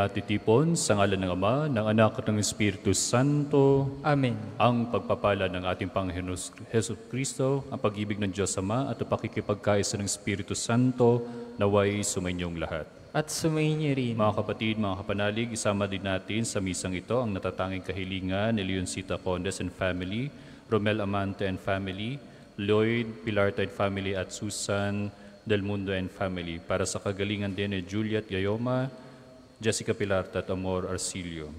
natitipon sa ngalan ng Ama, ng Anak at ng Espiritu Santo. Amen. Ang pagpapala ng ating Panginoon Hesus Kristo, ang pag-ibig ng Diyos Ama at ang pakikipagkaisa ng Espiritu Santo naway sumainyong lahat. At sumainyo rin. Mga kapatid, mga kapanalig, isama din natin sa misang ito ang natatanging kahilingan ni Leoncita Condes and family, Romel Amante and family, Lloyd Pilarta and family at Susan Del Mundo and family, para sa kagalingan din ni Juliet Gayoma, Jessica Pilarta at Amor Arcilio.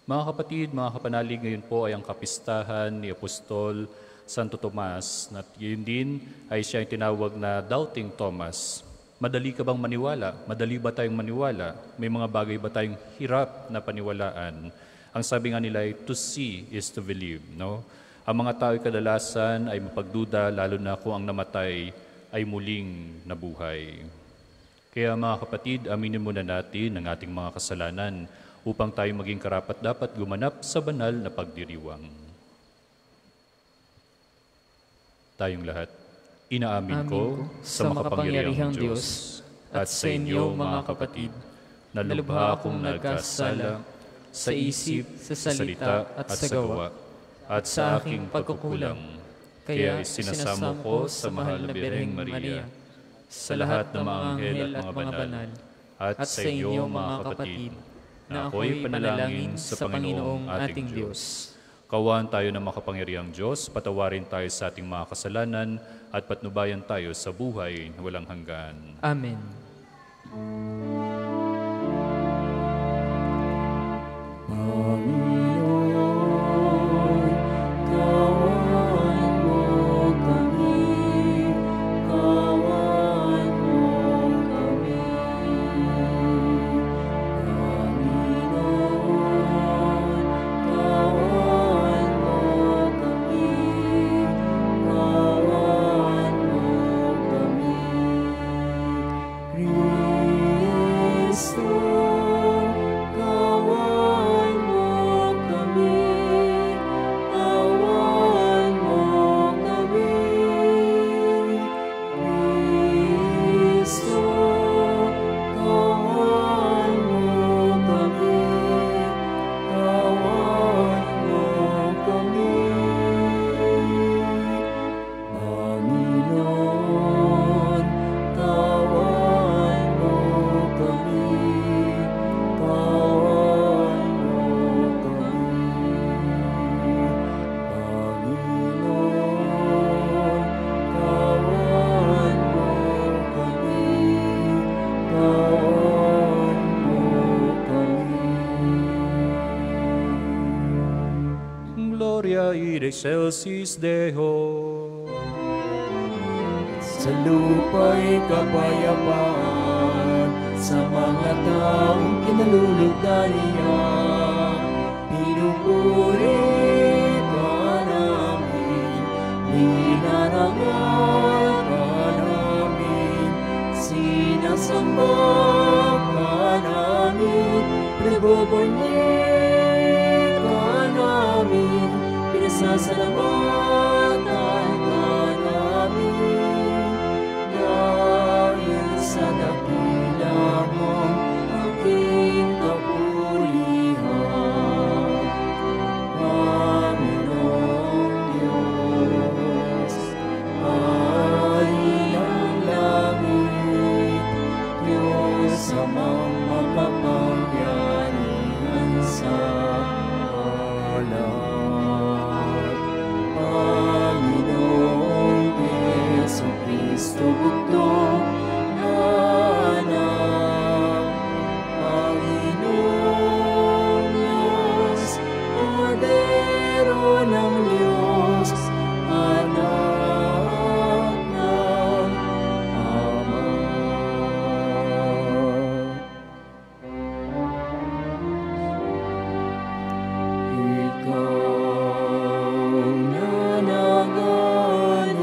Mga kapatid, mga kapanalig, ngayon po ay ang kapistahan ni Apostol Santo Tomas, at yun din ay siya yung tinawag na Doubting Thomas. Madali ka bang maniwala? Madali ba tayong maniwala? May mga bagay ba tayong hirap na paniwalaan? Ang sabi nga nila ay, to see is to believe. No? Ang mga tao ay kadalasan ay mapagduda, lalo na kung ang namatay ay muling nabuhay. Kaya mga kapatid, aminin muna natin ang ating mga kasalanan upang tayo maging karapat-dapat gumanap sa banal na pagdiriwang. Tayong lahat. Inaamin ko sa makapangyarihang Diyos at sa inyo, mga kapatid, na lubha akong nagkasala sa isip, sa salita at sa gawa, at sa aking pagkukulang. Kaya sinasamo ko sa mahal na Birheng Maria, sa lahat ng mga anghel at mga banal, at sa inyo, mga kapatid, na ako'y panalangin sa Panginoong ating Diyos. Kawaan tayo ng makapangyarihang Diyos, patawarin tayo sa ating mga kasalanan, at patnubayan tayo sa buhay na walang hanggan. Amen. Gloria in excelsis Deo. Sa lupa'y kapayapaan, sa mga taong kinalulugdan niya. Pinupuri ka namin, ninarangal ka namin, sinasamba ka namin, pinagbubunyi ka namin, pinasasalamatan ka namin. Dahil sa dakila mong aking kapulihan, Panginoong Diyos, Hari ng langit, Diyos amang makapangyarihan sa lahat. Panginoong Jesucristo, bugtong na anak, Panginoong Diyos, Kordero ng Diyos, anak ng Ama. Ikaw na nagalis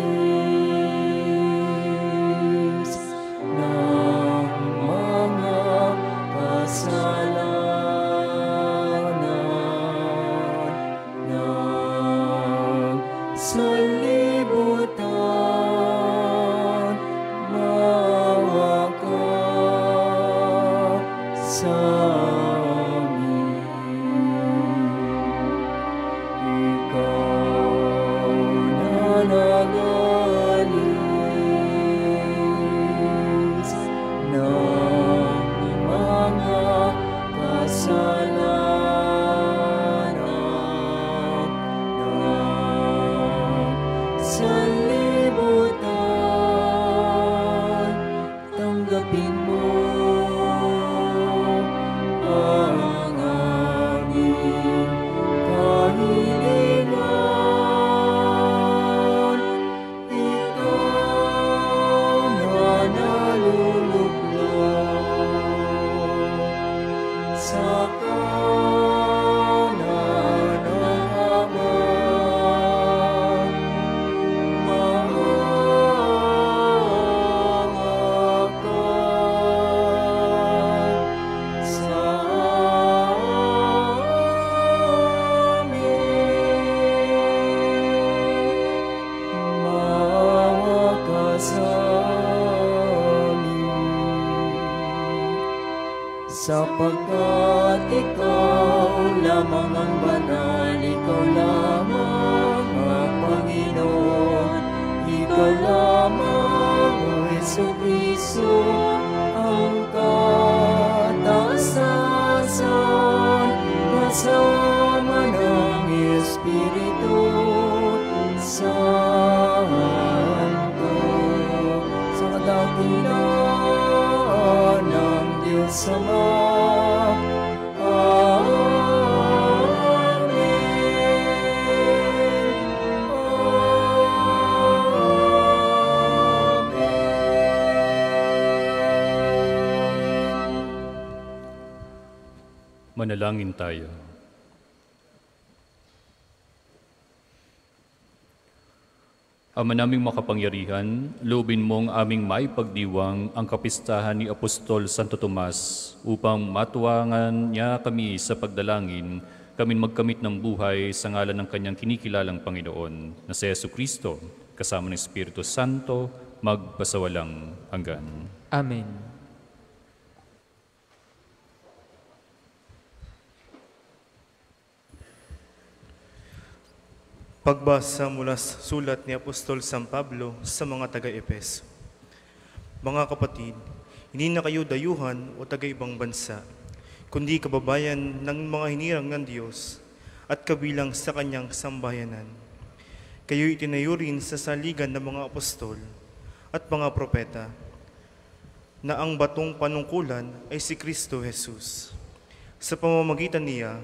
ng mga kasalanan ng sanlibutan, maawa ka sa Pagkat ikaw lamang ang banal, ikaw lamang ang Panginoon, ikaw lamang, O Jesucristo, ang kataasan, kasama ng Espiritu Santo, sa kadakilaan ng Diyos Ama. Manalangin tayo. Ama naming makapangyarihan, loobin mong aming maipagdiwang ang kapistahan ni Apostol Santo Tomas upang matuwangan niya kami sa pagdalangin, kami magkamit ng buhay sa ngalan ng kanyang kinikilalang Panginoon na si Jesucristo, kasama ng Espiritu Santo, magpasawalang hanggan. Amen. Pagbasa mula sa sulat ni Apostol San Pablo sa mga taga-Epeso. Mga kapatid, hindi na kayo dayuhan o taga-ibang bansa, kundi kababayan ng mga hinirang ng Diyos at kabilang sa kanyang sambayanan. Kayo itinayo rin sa saligan ng mga apostol at mga propeta, na ang batong panungkulan ay si Kristo Jesus. Sa pamamagitan niya,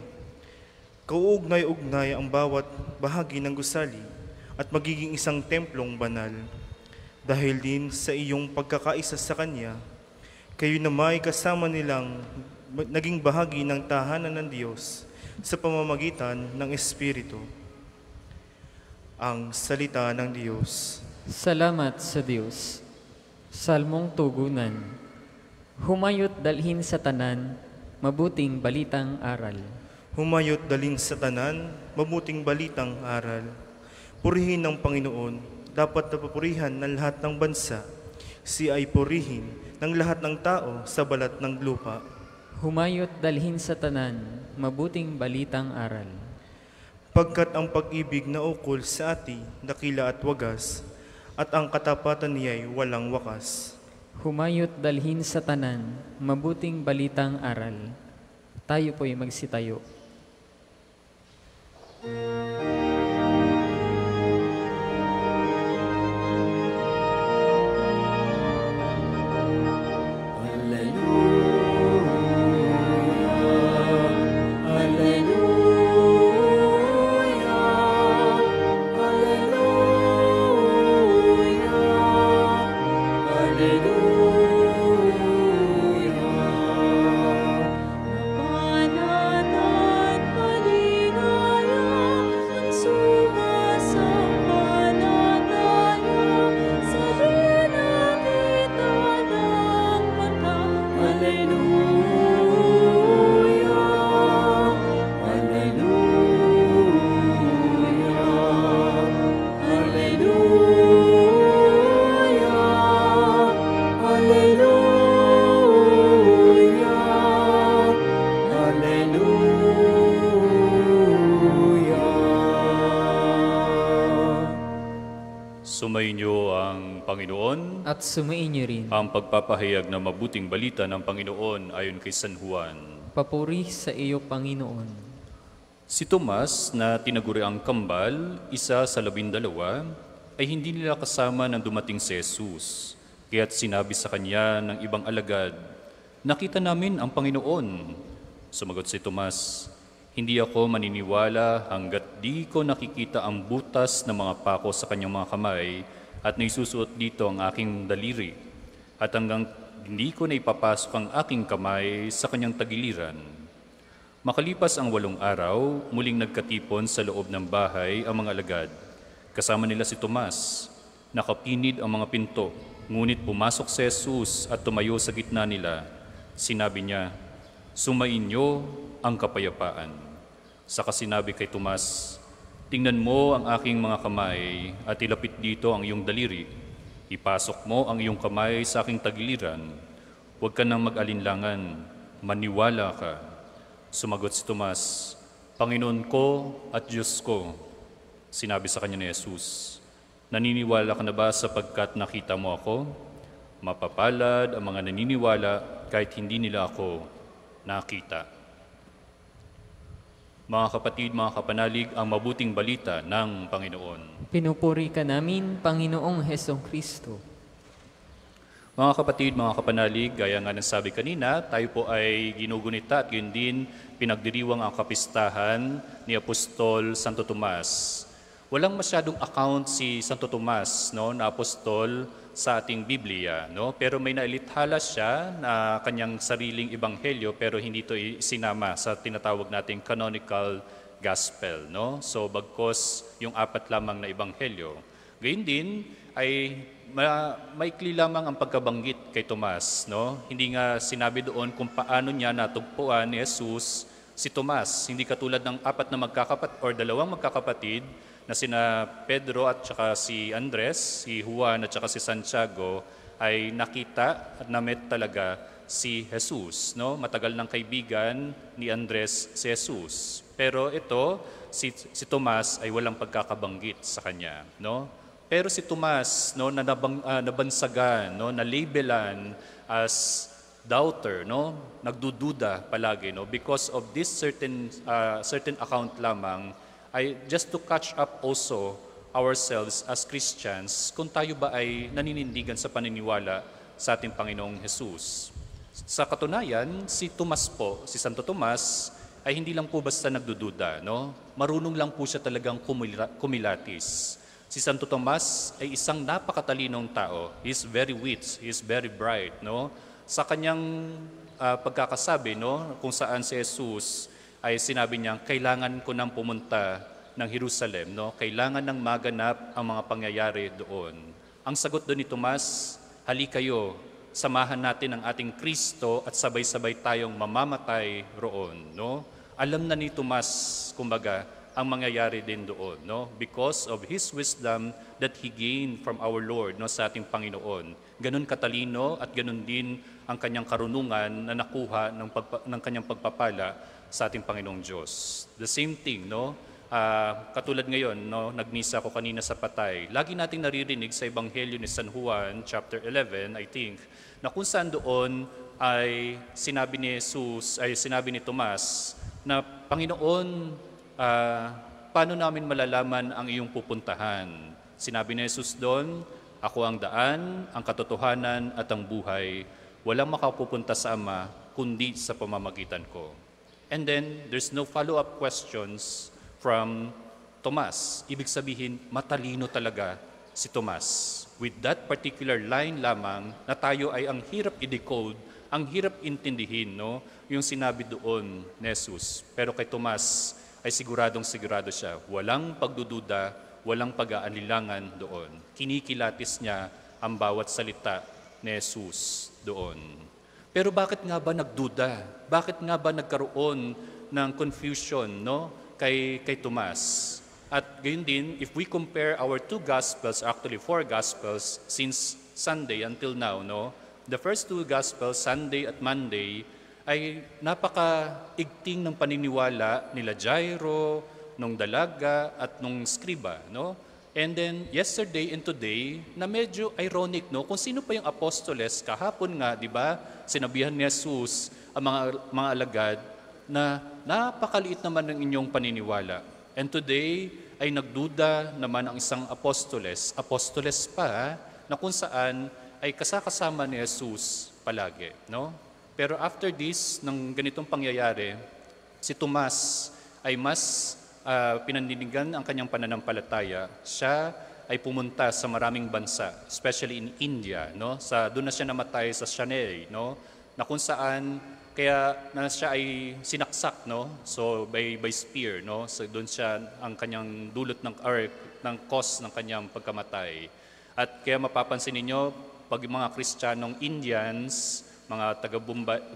kauugnay-ugnay ang bawat bahagi ng gusali at magiging isang templong banal. Dahil din sa iyong pagkakaisa sa Kanya, kayo na may kasama nilang naging bahagi ng tahanan ng Diyos sa pamamagitan ng Espiritu. Ang salita ng Diyos. Salamat sa Diyos. Salmong tugunan. Humayot dalhin sa tanan, mabuting balitang aral. Humayot dalhin sa tanan, mabuting balitang aral. Purihin ng Panginoon, dapat napupurihan ng lahat ng bansa. Siya ay purihin ng lahat ng tao sa balat ng lupa. Humayot dalhin sa tanan, mabuting balitang aral. Pagkat ang pag-ibig na ukol sa ati, dakila at wagas, at ang katapatan niya'y walang wakas. Humayot dalhin sa tanan, mabuting balitang aral. Tayo po'y magsitayo. Sumainyo ang Panginoon At sumainyo rin. ang pagpapahayag ng mabuting balita ng Panginoon ayon kay San Juan. Papuri sa iyo, Panginoon. Si Tomas na tinaguriang kambal, isa sa 12, ay hindi nila kasama nang dumating si Jesus. Kaya't sinabi sa kanya ng ibang alagad, "Nakita namin ang Panginoon." Sumagot si Tomas, "Hindi ako maniniwala hanggat di ko nakikita ang butas ng mga pako sa kanyang mga kamay at naisusuot dito ang aking daliri, at hanggang hindi ko na ipapasok ang aking kamay sa kanyang tagiliran." Makalipas ang 8 araw, muling nagkatipon sa loob ng bahay ang mga alagad. Kasama nila si Tomas. Nakapinid ang mga pinto, ngunit pumasok si Jesus at tumayo sa gitna nila. Sinabi niya, "Sumainyo ang kapayapaan." Saka sinabi kay Tomas, "Tingnan mo ang aking mga kamay at ilapit dito ang iyong daliri. Ipasok mo ang iyong kamay sa aking tagiliran. Huwag ka nang mag-alinlangan. maniwala ka. Sumagot si Tomas, Panginoon ko at Diyos ko. Sinabi sa kanya ni Jesus, naniniwala ka na ba sapagkat nakita mo ako? Mapapalad ang mga naniniwala kahit hindi nila ako nakita. Mga kapatid, mga kapanalig, ang mabuting balita ng Panginoon. Pinupuri ka namin, Panginoong Hesong Kristo. Mga kapatid, mga kapanalig, gaya nga ng sabi kanina, tayo po ay ginugunita at yun din pinagdiriwang ang kapistahan ni Apostol Santo Tomas. Walang masyadong account si Santo Tomas, no, na apostol sa ating Biblia, no? Pero may nailithala siya na kanyang sariling ebanghelyo pero hindi ito isinama sa tinatawag nating canonical gospel, no? So bagkos yung 4 lamang na ebanghelyo. Gayun din ay maikli lamang ang pagkabanggit kay Tomas, no? Hindi nga sinabi doon kung paano niya natugpuan ni Jesus si Tomas. Hindi katulad ng 4 na magkakapatid or 2 magkakapatid na sina Pedro at saka si Andres, si Juan at saka si Santiago ay nakita at na-met talaga si Jesus, no? Matagal ng kaibigan ni Andres si Jesus. Pero ito si Tomas ay walang pagkakabanggit sa kanya, no? Pero si Tomas, no, na nabansagan, no, na labelan as doubter, no, nagdududa palagi, no, because of this certain account lamang, ay just to catch up also ourselves as Christians kung tayo ba ay naninindigan sa paniniwala sa ating Panginoong Jesus. Sa katunayan, si Tomas po, si Santo Tomas, ay hindi lang po basta nagdududa, no? Marunong lang po siya talagang kumilatis. Si Santo Tomas ay isang napakatalinong tao. He is very wit, he is very bright, no? Sa kanyang pagkakasabi, no, kung saan si Jesus ay sinabi niya, kailangan ko nang pumunta ng Jerusalem, no? Kailangan nang maganap ang mga pangyayari doon. Ang sagot doon ni Tomas, hali kayo, samahan natin ang ating Kristo at sabay-sabay tayong mamamatay roon, no? Alam na ni Tomas, kumbaga, ang mangyayari din doon, no? Because of his wisdom that he gained from our Lord, no, sa ating Panginoon. Ganun katalino at ganun din ang kanyang karunungan na nakuha ng kanyang pagpapala sa ating Panginoong Diyos. The same thing, no? Katulad ngayon, no, nagmisa ako kanina sa Patay. Lagi nating naririnig sa Ebanghelyo ni San Juan, chapter 11, I think, na kung saan doon ay sinabi ni Jesus, ay sinabi ni Tomas, na Panginoon, paano namin malalaman ang iyong pupuntahan? Sinabi ni Jesus doon, ako ang daan, ang katotohanan at ang buhay. Walang makapupunta sa Ama, kundi sa pamamagitan ko. And then, there's no follow-up questions from Tomas. Ibig sabihin, matalino talaga si Tomas. With that particular line lamang, na tayo ay ang hirap i-decode, ang hirap intindihin, no? Yung sinabi doon ni Jesus. Pero kay Tomas, ay siguradong sigurado siya. Walang pagdududa, walang pag-aalilangan doon. Kinikilatis niya ang bawat salita ni Jesus doon. Pero bakit nga ba nagduda? Bakit nga ba nagkaroon ng confusion, no, kay Tomas? At gayon din, if we compare our 2 Gospels, actually 4 Gospels, since Sunday until now, no, the first 2 Gospels, Sunday at Monday, ay napaka-igting ng paniniwala nila Jairo, nung dalaga at nung skriba, no? And then yesterday and today, na medyo ironic, no? Kung sino pa yung apostoles kahapon nga, di ba? Sinabihan ni Jesus ang mga alagad na napakaliit naman ng inyong paniniwala. And today ay nagduda naman ang isang apostoles pa, na kung saan ay kasakasama ni Jesus palagi, no? Pero after this, ng ganitong pangyayari, si Tomas ay mas pinaninigan ang kanyang pananampalataya. Siya ay pumunta sa maraming bansa, especially in India, no? Doon na siya namatay sa Chennai, no? Na kung saan kaya na siya ay sinaksak, no? So by spear, no? So doon siya ang kanyang dulot ng cause ng kanyang pagkamatay. At kaya mapapansin niyo pag mga Kristiyanong Indians, mga taga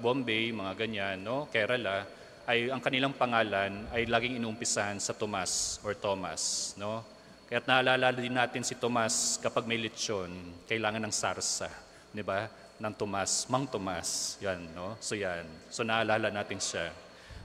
Bombay, mga ganyan, no? Kerala, ay ang kanilang pangalan ay laging inuumpisahan sa Tomas or Thomas, no? Kaya't naalala din natin si Tomas kapag may lechon, kailangan ng sarsa, di ba? ng Tomas, Mang Tomas. Yan, no? So yan. So naalala natin siya.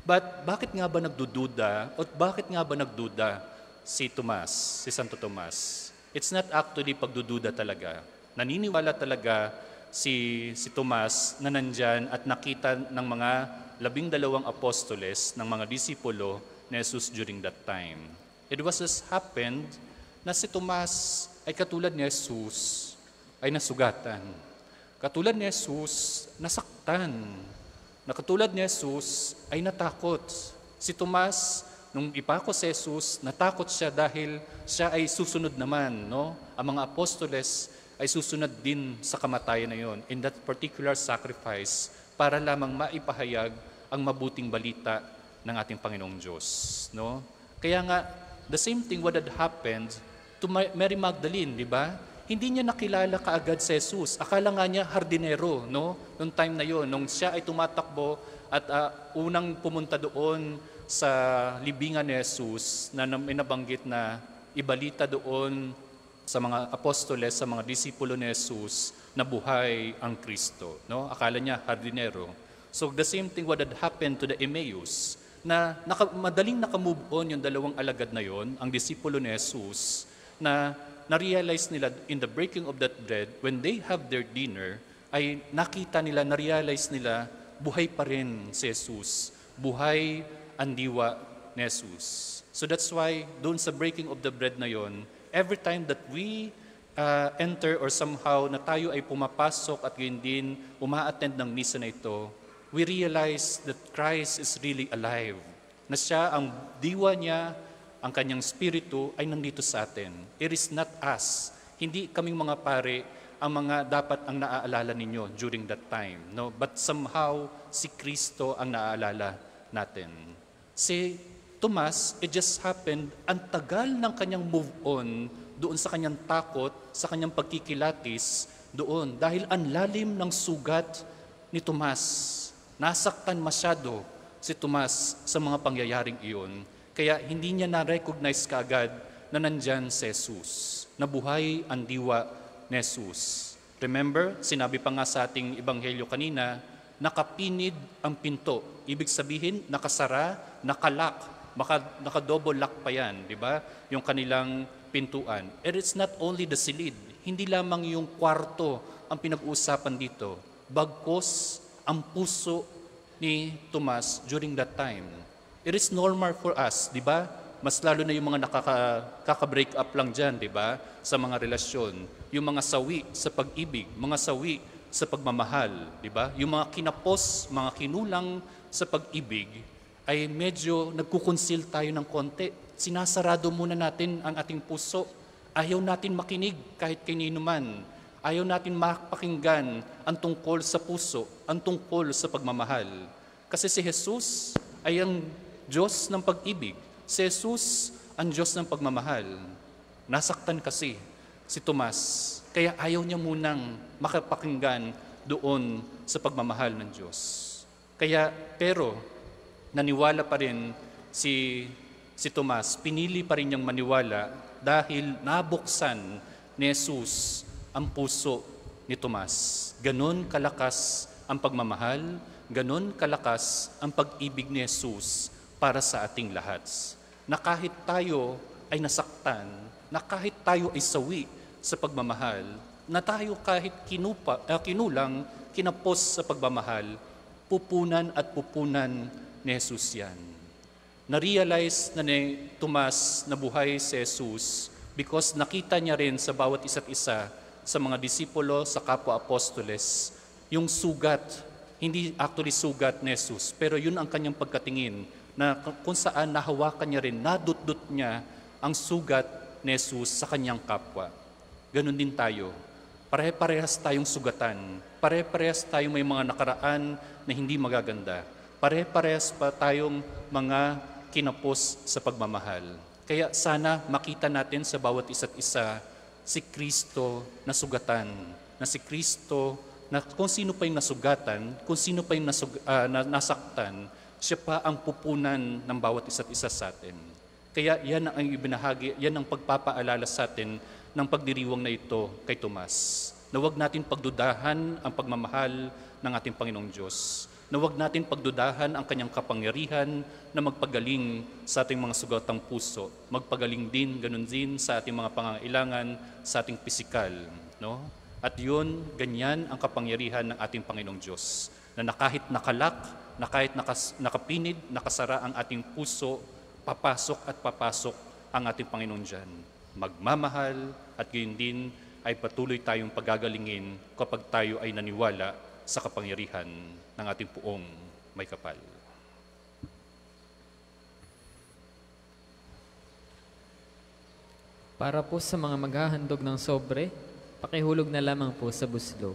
But bakit nga ba nagdududa o bakit nga ba nagduda si Tomas, si Santo Tomas? It's not actually pagdududa talaga. Naniniwala talaga si Tomas na nandyan at nakita ng mga 12 apostoles, ng mga disipulo ni Jesus during that time. It was just happened na si Tomas ay katulad ni Jesus ay nasugatan. Katulad ni Jesus, nasaktan. Na katulad ni Jesus ay natakot. Si Tomas, nung ipako si Jesus, natakot siya dahil siya ay susunod naman. No? Ang mga apostoles ay susunod din sa kamatayan na yon in that particular sacrifice para lamang maipahayag ang mabuting balita ng ating Panginoong Diyos. No? Kaya nga, the same thing what had happened to Mary Magdalene, di ba? Hindi niya nakilala kaagad si Jesus. Akala nga niya hardinero, no? Noong time na yon, nung siya ay tumatakbo at unang pumunta doon sa libingan ni Jesus na nabanggit na ibalita doon sa mga apostoles, sa mga disipulo ni Jesus na buhay ang Kristo, no? Akala niya hardinero. So the same thing what had happened to the Emmaus, na madaling nakamove on yung dalawang alagad na yon, ang disipulo ni Jesus, na na-realize nila in the breaking of that bread, when they have their dinner, ay nakita nila, na-realize nila, buhay pa rin si Jesus. Buhay ang diwa ni Jesus. So that's why, doon sa breaking of the bread na yon, every time that we enter or somehow na tayo ay pumapasok at yun din uma-attend ng misa na ito, we realize that Christ is really alive. Na siya, ang diwa niya, ang kanyang spirito ay nandito sa atin. It is not us. Hindi kaming mga pare ang mga dapat ang naaalala ninyo during that time. No? But somehow, si Kristo ang naaalala natin. Si Tomas, it just happened, ang tagal ng kanyang move on doon sa kanyang takot, sa kanyang pagkikilatis doon. Dahil ang lalim ng sugat ni Tomas. Nasaktan masyado si Tomas sa mga pangyayaring iyon. Kaya hindi niya na-recognize kaagad na nandyan si Jesus, na buhay ang diwa ni Jesus. Remember, sinabi pa nga sa ating ebanghelyo kanina, nakapinid ang pinto. Ibig sabihin, nakasara, nakalak, naka-double lock pa yan, di ba? Yung kanilang pintuan. And it's not only the silid, hindi lamang yung kwarto ang pinag-uusapan dito. Bagkos ang puso ni Tomas during that time. It is normal for us, di ba? Mas lalo na yung mga nakaka-break up lang dyan, di ba? Sa mga relasyon. Yung mga sawi sa pag-ibig, mga sawi sa pagmamahal, di ba? Yung mga kinapos, mga kinulang sa pag-ibig, ay medyo nagkukonsil tayo ng konti. Sinasarado muna natin ang ating puso. Ayaw natin makinig kahit kanino man. Ayaw natin makapakinggan ang tungkol sa puso, ang tungkol sa pagmamahal. Kasi si Jesus ay ang Diyos ng pag-ibig. Si Jesus ang Diyos ng pagmamahal. Nasaktan kasi si Tomas, kaya ayaw niya munang makapakinggan doon sa pagmamahal ng Diyos. Pero naniwala pa rin si Tomas, pinili pa rin niyang maniwala dahil nabuksan ni Jesus ang puso ni Tomas. Ganon kalakas ang pagmamahal, ganon kalakas ang pag-ibig ni Jesus para sa ating lahat. Na kahit tayo ay nasaktan, na kahit tayo ay sawi sa pagmamahal, na tayo kahit kinulang, kinapos sa pagmamahal, pupunan at pupunan ni Jesus yan. Na-realize na ni Tomas na buhay si Jesus because nakita niya rin sa bawat isa't isa, sa mga disipulo, sa kapwa-apostoles, yung sugat, hindi actually sugat ni Jesus, pero yun ang kanyang pagkatingin, na kung saan nahawakan niya rin, nadut-dut niya ang sugat ni Jesus sa kanyang kapwa. Ganon din tayo. Pare-parehas tayong sugatan. Pare-parehas tayong may mga nakaraan na hindi magaganda. Pare-parehas pa tayong mga kinapos sa pagmamahal. Kaya sana makita natin sa bawat isa't isa si Kristo na sugatan. Na si Kristo na kung sino pa yung nasugatan, kung sino pa yung nasaktan, siya pa ang pupunan ng bawat isa't isa sa atin. Kaya yan ang ibinahagi, yan ang pagpapaalala sa atin ng pagdiriwang na ito kay Tomas. na huwag natin pagdudahan ang pagmamahal ng ating Panginoong Diyos, na huwag natin pagdudahan ang kanyang kapangyarihan na magpagaling sa ating mga sugatang puso, magpagaling din, ganun din sa ating mga pangangailangan sa ating pisikal. No? At yun, ganyan ang kapangyarihan ng ating Panginoong Diyos, na kahit nakalak, na kahit nakapinid, nakasara ang ating puso, papasok at papasok ang ating Panginoon dyan. Magmamahal at gayon din ay patuloy tayong pagagalingin kapag tayo ay naniwala sa kapangyarihan ng ating Poong may kapal. Para po sa mga maghahandog ng sobre, pakihulog na lamang po sa buslo.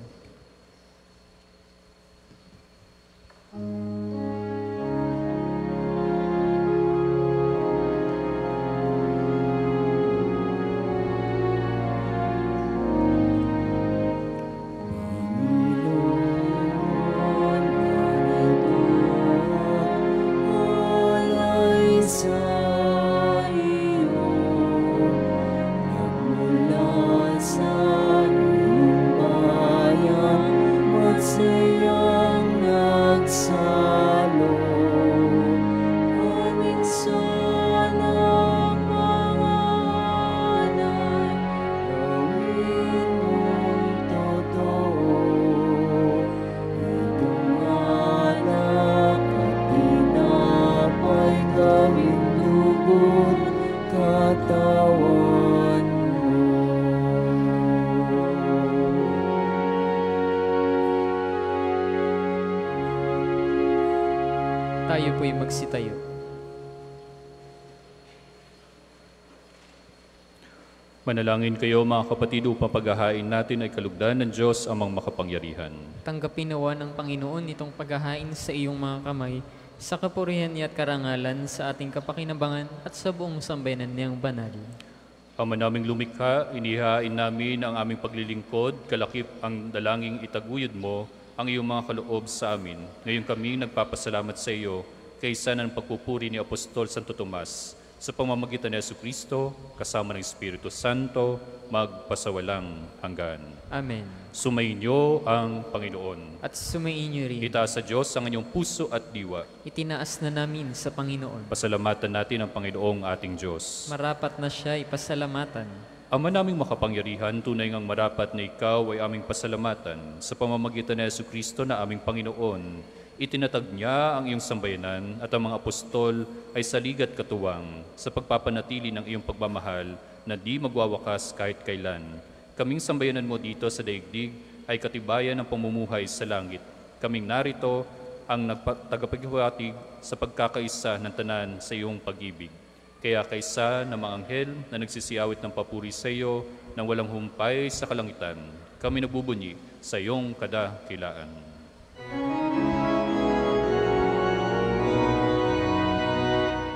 Tayo po'y magsitayo. Manalangin kayo mga kapatid upang paghahain natin ay kalugdan ng Diyos amang makapangyarihan. Tanggapin nawa ng Panginoon itong paghahain sa iyong mga kamay, sa kapurihan niya at karangalan sa ating kapakinabangan at sa buong sambayanan niyang banal. Ama naming lumikha, inihain namin ang aming paglilingkod, kalakip ang dalangin itaguyod mo, ang iyong mga kaloob sa amin. Ngayon kami nagpapasalamat sa iyo kaysa ng pagpupuri ni Apostol Santo Tomas sa pamamagitan ni Jesucristo kasama ng Espiritu Santo magpasawalang hanggan. Amen. Sumainyo ang Panginoon. At sumainyo rin. Itaas sa Diyos ang inyong puso at diwa. Itinaas na namin sa Panginoon. Pasalamatan natin ang Panginoong ating Diyos. Marapat na siya ipasalamatan. Ama naming makapangyarihan, tunay ngang marapat na ikaw ay aming pasalamatan sa pamamagitan ni Jesucristo na aming Panginoon. Itinatag niya ang iyong sambayanan at ang mga apostol ay saligat katuwang sa pagpapanatili ng iyong pagmamahal na di magwawakas kahit kailan. Kaming sambayanan mo dito sa daigdig ay katibayan ng pamumuhay sa langit. Kaming narito ang tagapaghiwatig sa pagkakaisa ng tanan sa iyong pag-ibig. Kaya kaysa ng mga anghel na nagsisiyawit ng papuri sa iyo nang walang humpay sa kalangitan, kami nagbubunyi sa iyong kadakilaan.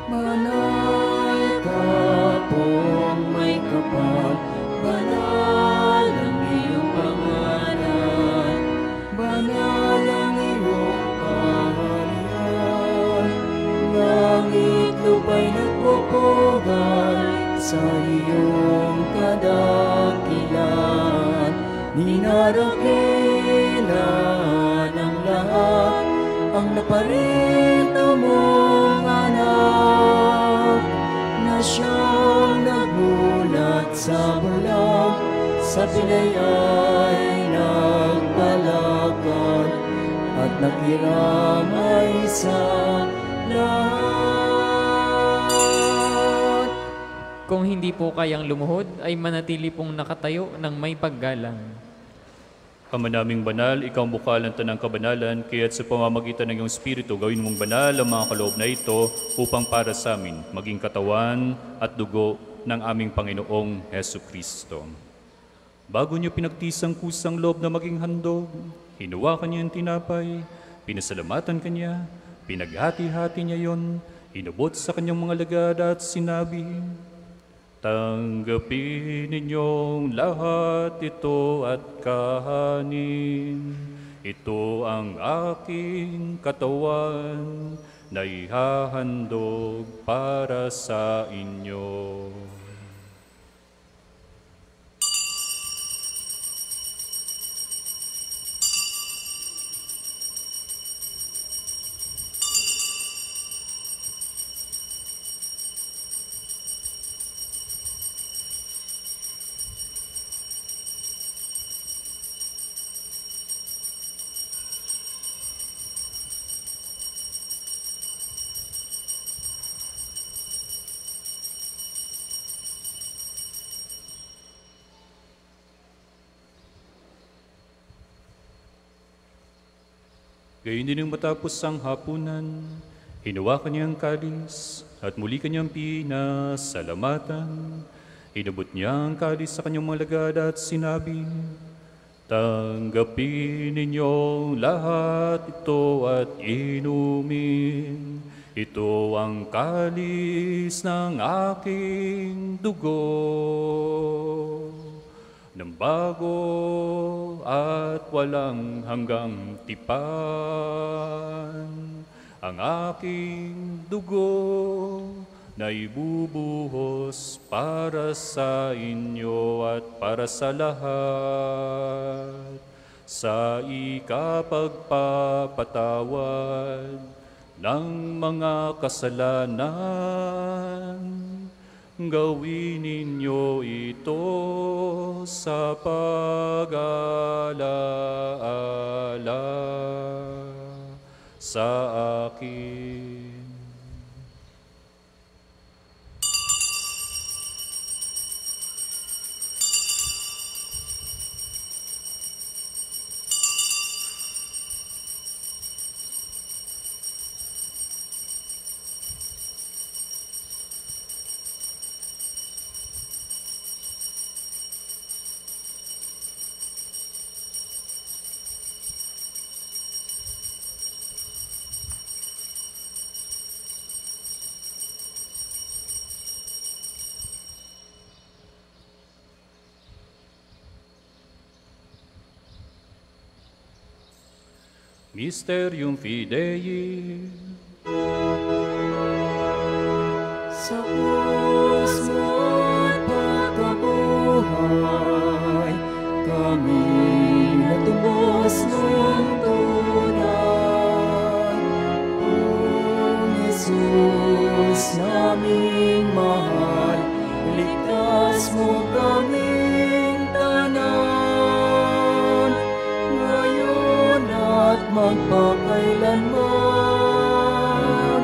Banal ka pong may kapal, banal ang iyong pangalan, banal ang iyong kaharian. Langit lupa'y nagpupugay sa iyong kadakilan. Ninarakilan ang lahat, ang naparito mong anak, na siyang nagmulat sa bulag, sa pilay ay nagpalakad, at nakiramay sa lahat. Kung hindi po kayang lumuhod, ay manatili pong nakatayo ng may paggalang. Ama naming banal, ikaw ang bukal ng tanang kabanalan, kaya't sa pamamagitan ng iyong Espiritu, gawin mong banal ang mga kaloob na ito upang para sa amin, maging katawan at dugo ng aming Panginoong Jesucristo. Bago niyo pinagtisang kusang loob na maging handog, hinuwakan niya ang tinapay, pinasalamatan kanya, pinaghati-hati niya yon, inubot sa kanyang mga lagad at sinabi, tanggapin ninyong lahat ito at kahanin. Ito ang aking katawan na ihahandog para sa inyo. Gayon din nang matapos ang hapunan, hinawakan niya ang kalis at muli kanyang pinasalamatan. Inabot niya ang kalis sa kanyang mga lagad at sinabi, tanggapin ninyong lahat ito at inumin. Ito ang kalis ng aking dugo, ng bago at walang hanggang tipan. Ang aking dugo na ibubuhos para sa inyo at para sa lahat, sa ikapagpapatawad ng mga kasalanan. Gawin ninyo ito sa pag-alaala sa akin. Mysterium Fidei. Sa puso at pagkabuhay, kami natubos ng tunay. O Jesus, naming mahal, ligtas mo kaming tanan, ngayon at magpakailanman,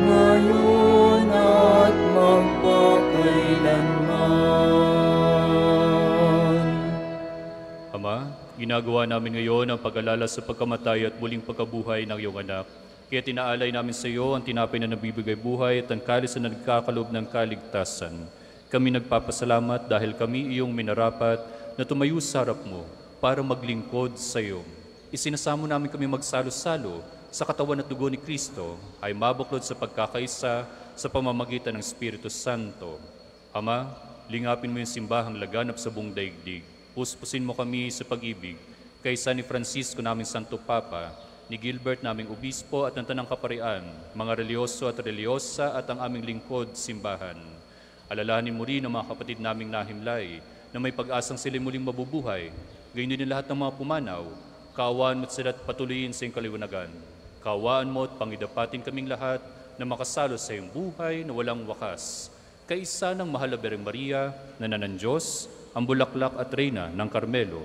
ngayon at magpakailanman. Ama, ginagawa namin ngayon ang pag-alala sa pagkamatay at muling pagkabuhay ng iyong anak. Kaya tinaalay namin sa iyo ang tinapay na nabibigay buhay at ang kalis na nagkakalob ng kaligtasan. Kami nagpapasalamat dahil kami iyong minarapat na tumayo sa harap mo para maglingkod sa iyo. Isinasamo namin kami magsalo-salo sa katawan at dugo ni Kristo ay mabuklod sa pagkakaisa sa pamamagitan ng Espiritu Santo. Ama, lingapin mo yung simbahang laganap sa buong daigdig. Puspusin mo kami sa pag-ibig kay San Francisco naming Santo Papa, ni Gilbert naming Obispo at ng Tanang Kaparian, mga relyoso at relyosa at ang aming lingkod simbahan. Alalahanin mo rin ang mga kapatid naming nahimlay na may pag-asang sila muling mabubuhay. Gayon din lahat ng mga pumanaw. Kaawaan mo at sila at patuloyin sa iyong kaliwanagan. Kaawaan mo at pangidapatin kaming lahat na makasalo sa iyong buhay na walang wakas. Kaisa ng mahal na Bereng Maria, na ng Diyos, ang bulaklak at reyna ng Carmelo.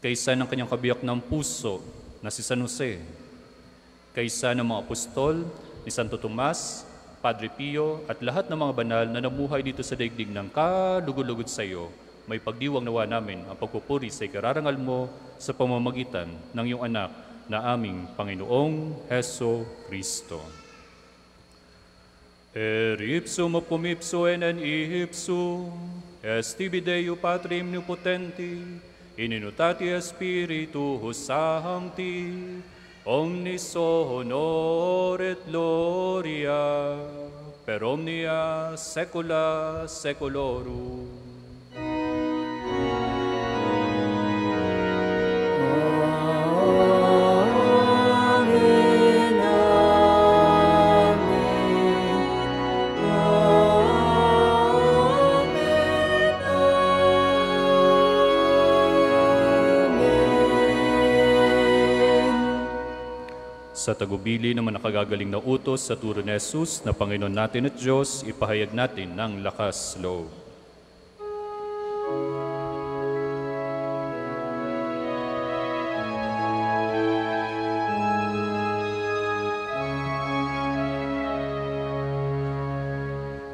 Kaisa ng kanyang kabiyak ng puso na si San Jose. Kaisa ng mga apostol ni Santo Tomas, Padre Pio at lahat ng mga banal na namuhay dito sa daigdig ng kalugod-lugod sa iyo, may pagdiwang nawa namin ang pagpupuri sa ikararangal mo sa pamamagitan ng iyong anak na aming Panginoong Heso Kristo. Per ipsum opum ipso en ipsum, est tibi Deo Patri omnipotenti, in unitati Spiritus Sancti, omnis honor et gloria, per omnia saecula saeculorum. Sa tagubili ng mga nakagagaling na utos sa turo ni Jesus na Panginoon natin at Diyos, ipahayag natin ng lakas loob.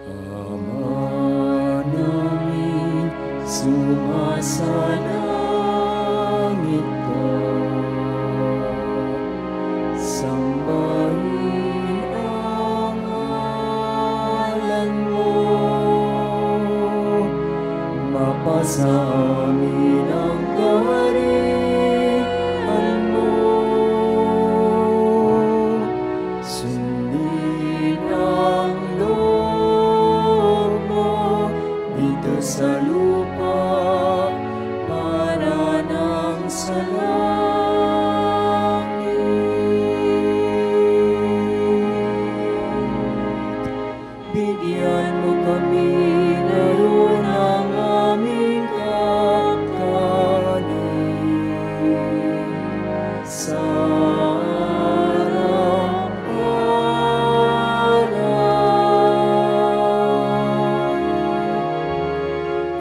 Ama namin, sumasalangit ka. Bigyan mo kami ngayon ng aming kakanin sa araw-araw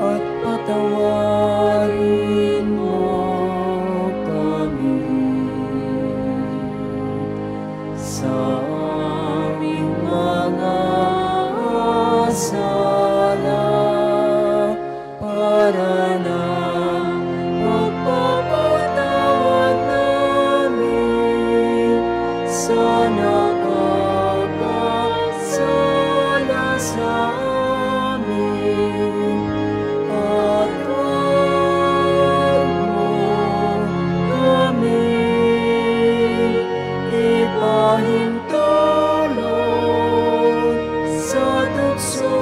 at patawarin mo kami sa aming mga sala para na magpapatawad namin sa nakakasala sa amin at huwag mo kami ipahintulot sa tukso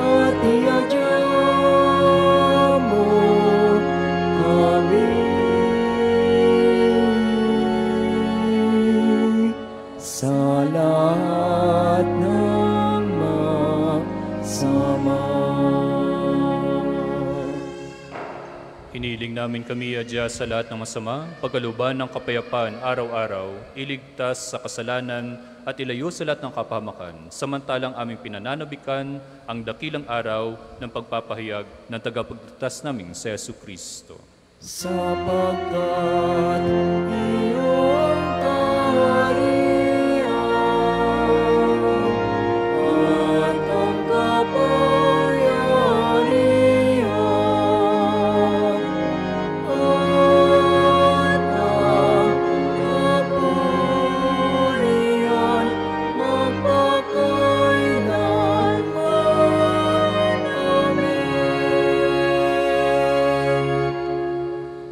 at iadya mo kami sa lahat ng masama. Hiniling namin kami adya sa lahat ng masama, pagkaluban ng kapayapaan araw-araw, iligtas sa kasalanan at ilayo sa lahat ng kapahamakan, samantalang aming pinananabikan ang dakilang araw ng pagpapahayag ng tagapagligtas naming si Jesucristo. Sapagkat iyong kaharian at ang kapangyarihan at ang kapurihan magpakailanman. Amen.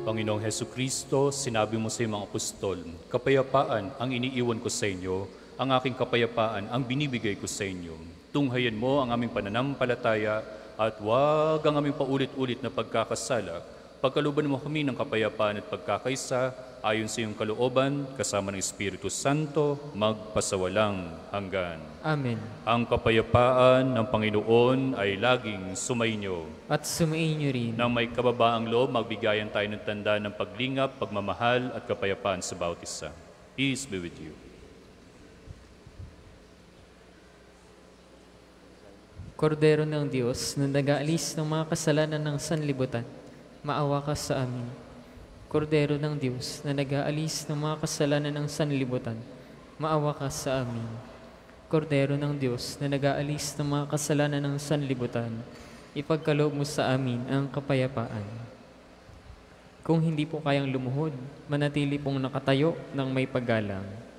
Panginoong Jesucristo, sinabi mo sa iyong mga apostol, kapayapaan ang iniiwan ko sa inyo, ang aking kapayapaan ang binibigay ko sa inyo. Tunghayan mo ang aming pananampalataya at huwag ang aming paulit-ulit na pagkakasala. Pagkaluban mo kami ng kapayapaan at pagkakaisa, ayon sa iyong kalooban, kasama ng Espiritu Santo, magpasawalang hanggan. Amen. Ang kapayapaan ng Panginoon ay laging sumainyo. At sumainyo rin. Nang may kababaang loob, magbigayan tayo ng tanda ng paglingap, pagmamahal at kapayapaan sa bawat isa. Peace be with you. Kordero ng Diyos na nag-aalis ng mga kasalanan ng sanlibutan, maawa ka sa amin. Kordero ng Diyos na nag-aalis ng mga kasalanan ng sanlibutan, maawa ka sa amin. Kordero ng Diyos na nag-aalis ng mga kasalanan ng sanlibutan, ipagkaloob mo sa amin ang kapayapaan. Kung hindi po kayang lumuhod, manatili pong nakatayo ng may paggalang.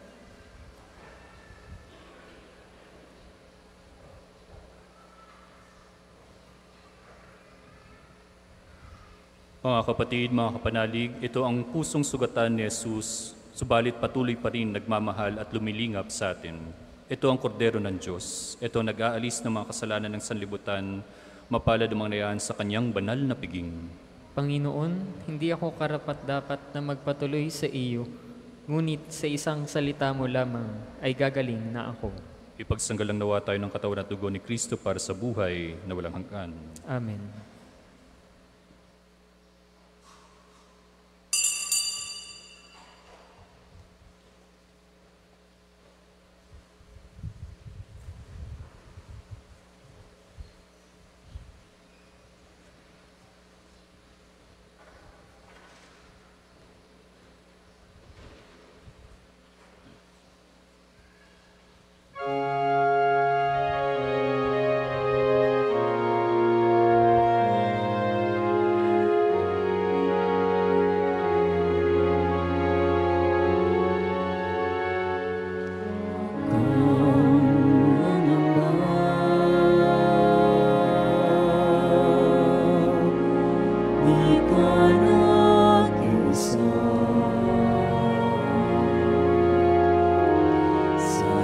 Mga kapatid, mga kapanalig, ito ang pusong sugatan ni Jesus, subalit patuloy pa rin nagmamahal at lumilingap sa atin. Ito ang kordero ng Diyos. Ito ang nag-aalis ng mga kasalanan ng sanlibutan, mapalad ang mga nayan sa kanyang banal na piging. Panginoon, hindi ako karapat-dapat na magpatuloy sa iyo, ngunit sa isang salita mo lamang ay gagaling na ako. Ipagsanggalang nawa tayo ng katawan at dugo ni Kristo para sa buhay na walang hanggan. Amen.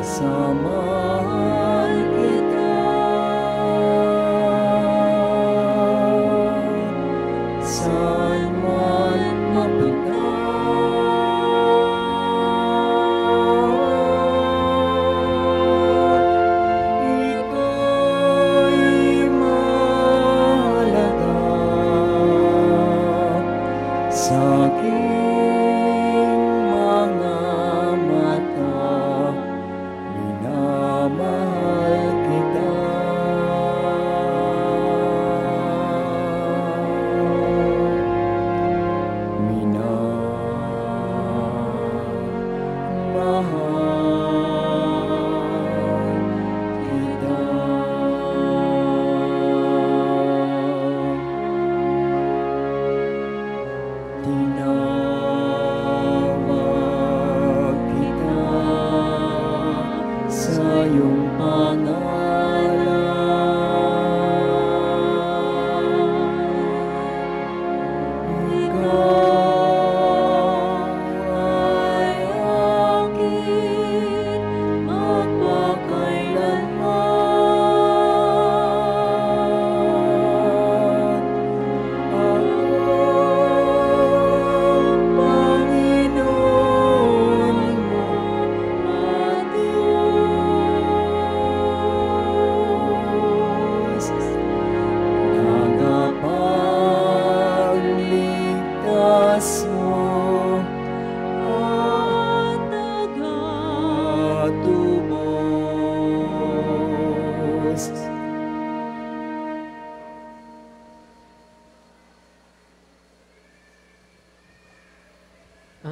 Sasamahan kita saan man mapunta.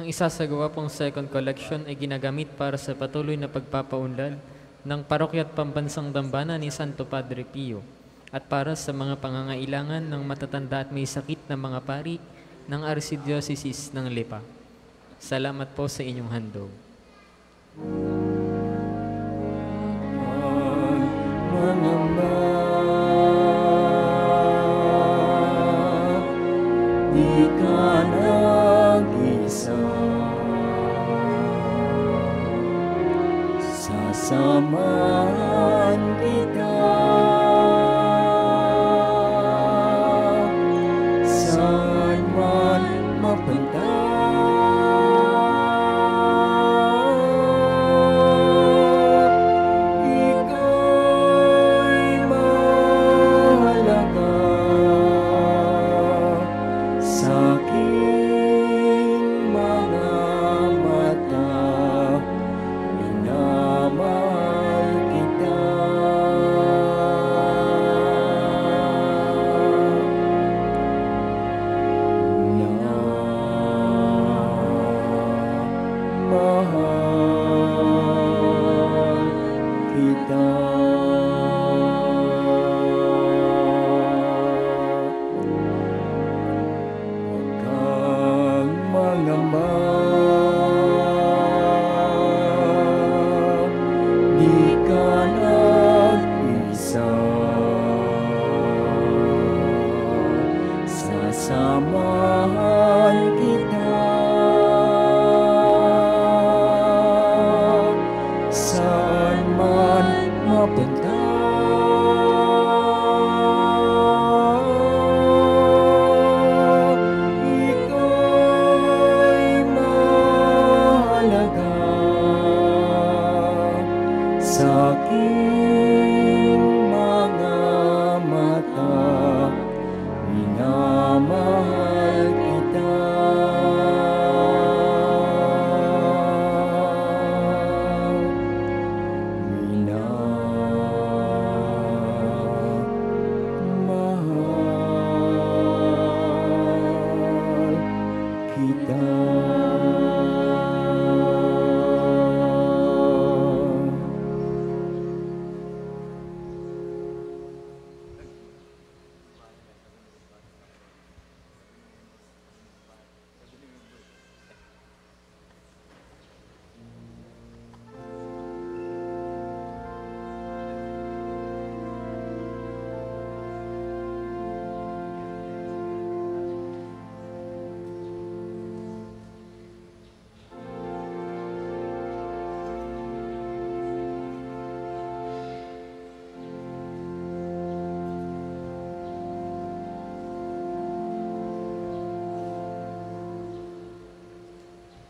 Ang isasagawa pong second collection ay ginagamit para sa patuloy na pagpapaunlad ng parokya at pambansang dambana ni Santo Padre Pio at para sa mga pangangailangan ng matatanda at may sakit na mga pari ng Archdiocese ng Lipa. Salamat po sa inyong handog. Di ka nag-isa, sasamahan kita saan man mapunta. Ika'y mahalaga sa aking mga mata, minamahal kita. Minamahal kita. Kang mangamba, di ka nag-isa, sasamahan kita saan man mapunta. Ika'y mahalaga sa aking mga mata, minamahal kita. Minamahal kita.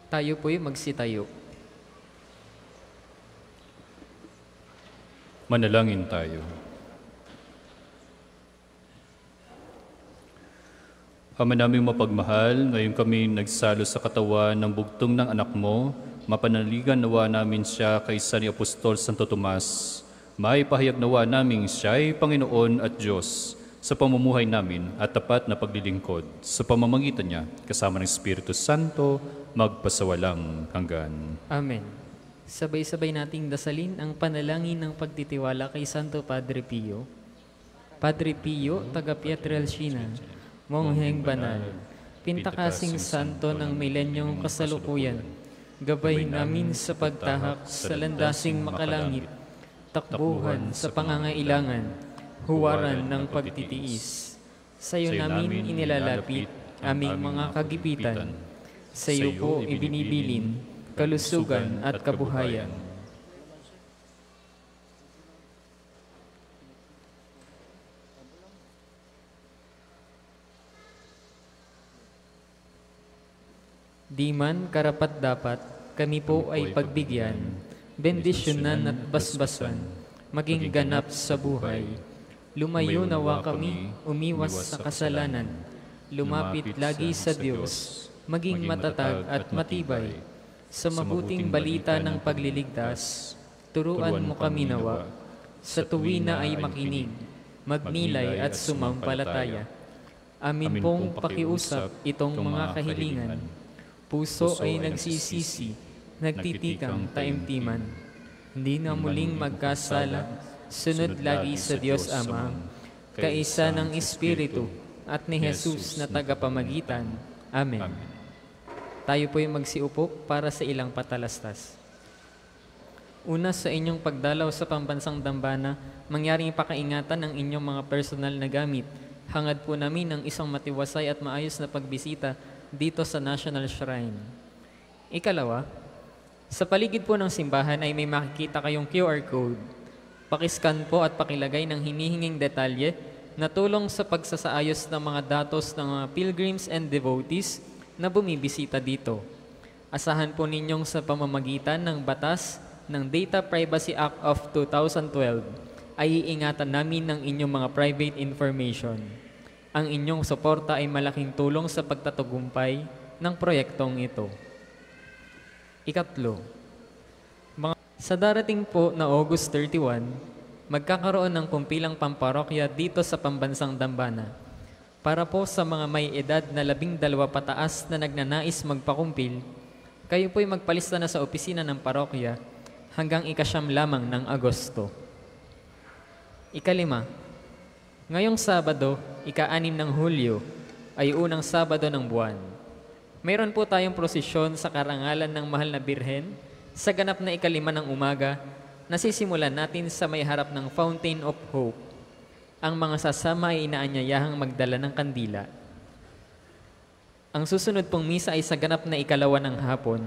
Tayo po'y magsitayo. Manalangin tayo. Ama naming mapagmahal, ngayon kami nagsalo sa katawan ng bugtong ng anak mo, mapanaligan nawa namin siya kaysa ni Apostol Santo Tomas. Maipahayag nawa namin siya ay Panginoon at Diyos sa pamumuhay namin at tapat na paglilingkod sa pamamagitan niya kasama ng Espiritu Santo magpasawalang hanggan. Amen. Sabay-sabay nating dasalin ang panalangin ng pagtitiwala kay Santo Padre Pio. Padre Pio, taga Pietrelcina, Mongheng Banal, pintakasing santo ng milenyong kasalukuyan, gabay namin sa pagtahak sa landasing makalangit, takbuhan sa pangangailangan, huwaran ng pagtitiis. Sa'yo namin inilalapit aming mga kagipitan. Sa iyo po ibinibilin kalusugan at kabuhayan. Di man karapat-dapat, kami po ay pagbigyan, bendisyonan at basbasan, maging ganap sa buhay. Lumayo nawa kami, umiwas sa kasalanan, lumapit lagi sa Diyos, maging matatag at matibay. Sa mabuting balita ng pagliligtas, turuan mo kami nawa. Sa tuwi na ay makinig, magnilay at sumampalataya. Amin pong pakiusap itong mga kahilingan. Puso ay nagsisisi, nagtitikang taimtiman. Hindi na muling magkasala, sunod lagi sa Diyos Ama, kaisa ng Espiritu, at ni Jesus na tagapamagitan. Amen. Tayo po'y magsiupo para sa ilang patalastas. Una, sa inyong pagdalaw sa pambansang dambana, mangyaring pakaingatan ang inyong mga personal na gamit. Hangad po namin ang isang matiwasay at maayos na pagbisita dito sa National Shrine. Ikalawa, sa paligid po ng simbahan ay may makikita kayong QR code. Pakiscan po at pakilagay ng hinihinging detalye na tulong sa pagsasaayos ng mga datos ng mga pilgrims and devotees na bumibisita dito. Asahan po ninyong sa pamamagitan ng batas ng Data Privacy Act of 2012 ay iingatan namin ng inyong mga private information. Ang inyong suporta ay malaking tulong sa pagtatagumpay ng proyektong ito. Ikatlo, sa darating po na August 31, magkakaroon ng kumpilang pamparokya dito sa pambansang Dambana. Para po sa mga may edad na 12 pataas na nagnanais magpakumpil, kayo po'y magpalista na sa opisina ng parokya hanggang ika-9 lamang ng Agosto. Ikalima, ngayong Sabado, ika-6 ng Hulyo, ay unang Sabado ng buwan. Mayroon po tayong prosesyon sa karangalan ng Mahal na Birhen sa ganap na ika-5 ng umaga, nasisimulan natin sa may harap ng Fountain of Hope. Ang mga sasama ay inaanyayahang magdala ng kandila. Ang susunod pong misa ay sa ganap na ika-2 ng hapon.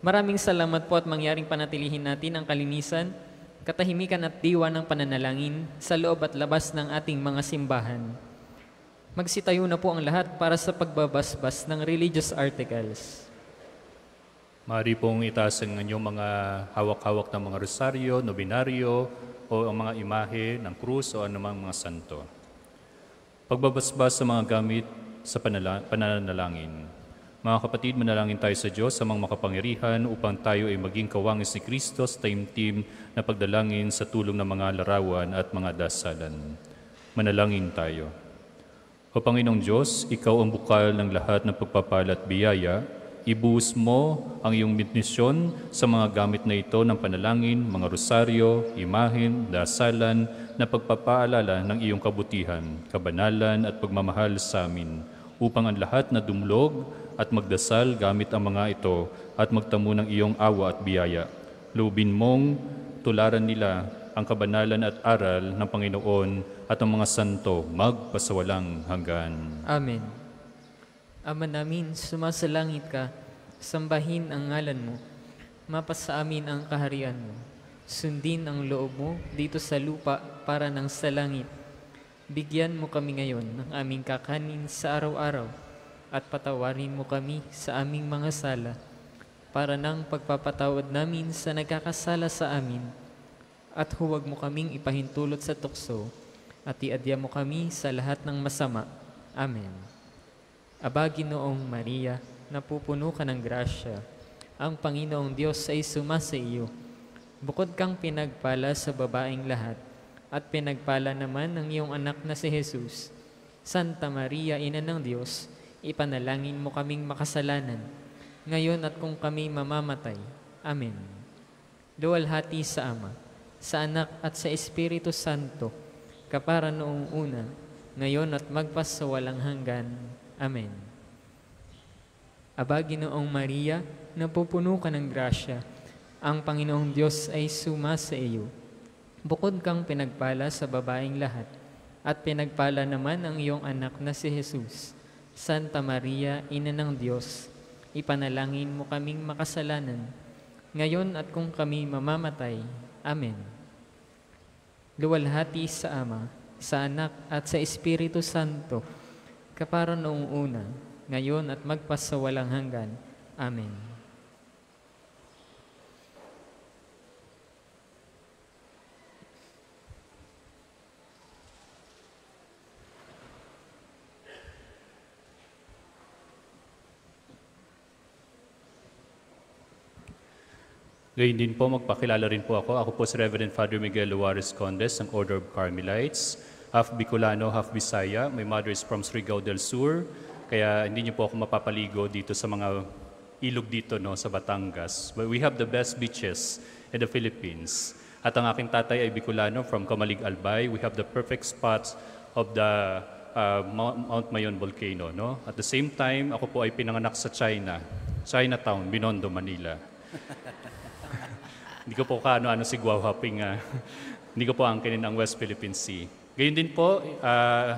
Maraming salamat po at mangyaring panatilihin natin ang kalinisan, katahimikan at diwa ng pananalangin sa loob at labas ng ating mga simbahan. Magsitayo na po ang lahat para sa pagbabasbas ng religious articles. Maaari pong itaas ang inyong mga hawak-hawak ng mga rosaryo, nobinaryo, o ang mga imahe ng krus o anumang mga santo. Pagbabasbas sa mga gamit sa pananalangin. Mga kapatid, manalangin tayo sa Diyos sa mga makapangyarihan upang tayo ay maging kawangis ni Kristo sa taimtim na pagdalangin sa tulong ng mga larawan at mga dasalan. Manalangin tayo. O Panginoong Diyos, Ikaw ang bukal ng lahat ng pagpapala at biyaya. Ibuhos mo ang iyong bendisyon sa mga gamit na ito ng panalangin, mga rosaryo, imahen, dasalan na pagpapaalala ng iyong kabutihan, kabanalan at pagmamahal sa amin, upang ang lahat na dumulog at magdasal gamit ang mga ito at magtamo ng iyong awa at biyaya. Lubin mong tularan nila ang kabanalan at aral ng Panginoon at ang mga santo magpasawalang hanggan. Amen. Ama namin, sumasalangit ka, sambahin ang ngalan mo, mapasa amin ang kaharian mo. Sundin ang loob mo dito sa lupa para nang sa langit. Bigyan mo kami ngayon ng aming kakanin sa araw-araw at patawarin mo kami sa aming mga sala para nang pagpapatawad namin sa nagkakasala sa amin. At huwag mo kaming ipahintulot sa tukso at iadya mo kami sa lahat ng masama. Amen. Aba, Ginoong Maria, napupuno ka ng grasya. Ang Panginoong Diyos ay sumasa iyo. Bukod kang pinagpala sa babaeng lahat, at pinagpala naman ang iyong anak na si Jesus. Santa Maria, Ina ng Diyos, ipanalangin mo kaming makasalanan, ngayon at kung kami mamamatay. Amen. Luwalhati sa Ama, sa Anak at sa Espiritu Santo, kapara noong una, ngayon at magpasawalang hanggan. Amen. Aba, Ginoong Maria, napupuno ka ng grasya. Ang Panginoong Diyos ay sumasa iyo. Bukod kang pinagpala sa babaeng lahat, at pinagpala naman ang iyong anak na si Jesus. Santa Maria, Ina ng Diyos, ipanalangin mo kaming makasalanan, ngayon at kung kami mamamatay. Amen. Luwalhati sa Ama, sa Anak at sa Espiritu Santo, kapara noong una, ngayon at magpasawalang hanggan. Amen. Gayun din po, magpakilala rin po ako. Ako po si Reverend Father Miguel Luares Condes ng Order of Carmelites. Half Bicolano, half Bisaya. My mother is from Surigao del Sur. Kaya hindi niyo po ako mapapaligo dito sa mga ilog dito no, sa Batangas. We have the best beaches in the Philippines. At ang aking tatay ay Bicolano from Kamalig Albay. We have the perfect spots of the Mount Mayon volcano. No? At the same time, ako po ay pinanganak sa Chinatown, Binondo, Manila. Hindi ko po kaano-ano si Guwahaping, hindi ko po angkinin ang West Philippine Sea. Gayun din po,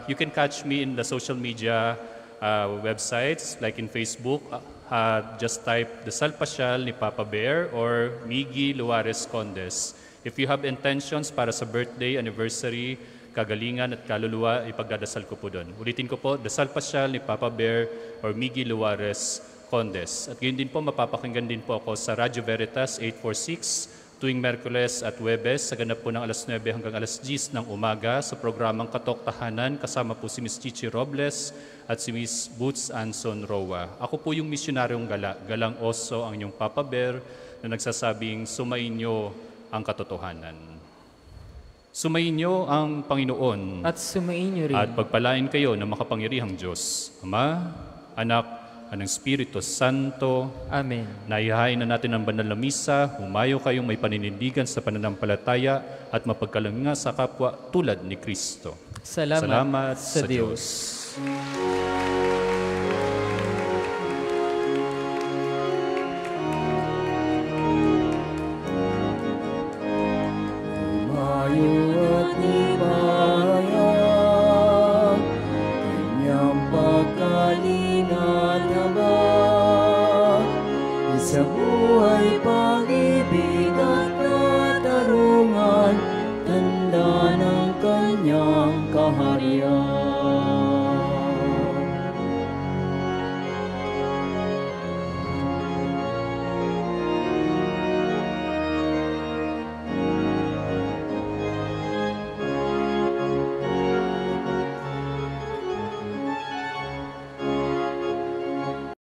you can catch me in the social media websites like in Facebook. Just type Dasal Pasyal ni Papa Bear or Miggy Luares Condes. If you have intentions para sa birthday, anniversary, kagalingan at kaluluwa, ipagdadasal ko po doon. Ulitin ko po, Dasal Pasyal ni Papa Bear or Miggy Luares Condes. At gayon din po, mapapakinggan din po ako sa Radyo Veritas 846 tuwing Merkules at Huwebes sa ganap po ng alas 9 hanggang alas 10 ng umaga sa programang Katok Tahanan kasama po si Miss Chichi Robles at si Miss Boots Anson Roa. Ako po yung misyonaryong Galang Oso ang inyong Papa Bear na nagsasabing sumainyo ang katotohanan. Sumainyo ang Panginoon At sumainyo rin. at pagpalain kayo ng makapangyarihang Diyos, Ama, Anak, at ng Espiritu Santo. Amen. Naihain na natin ang banal na misa, humayo kayong may paninindigan sa pananampalataya at mapagkalinga sa kapwa tulad ni Kristo. Salamat sa Diyos. Umayo at ibayag, kanyang pagkalinga naman, sa buhay, pag-ibig at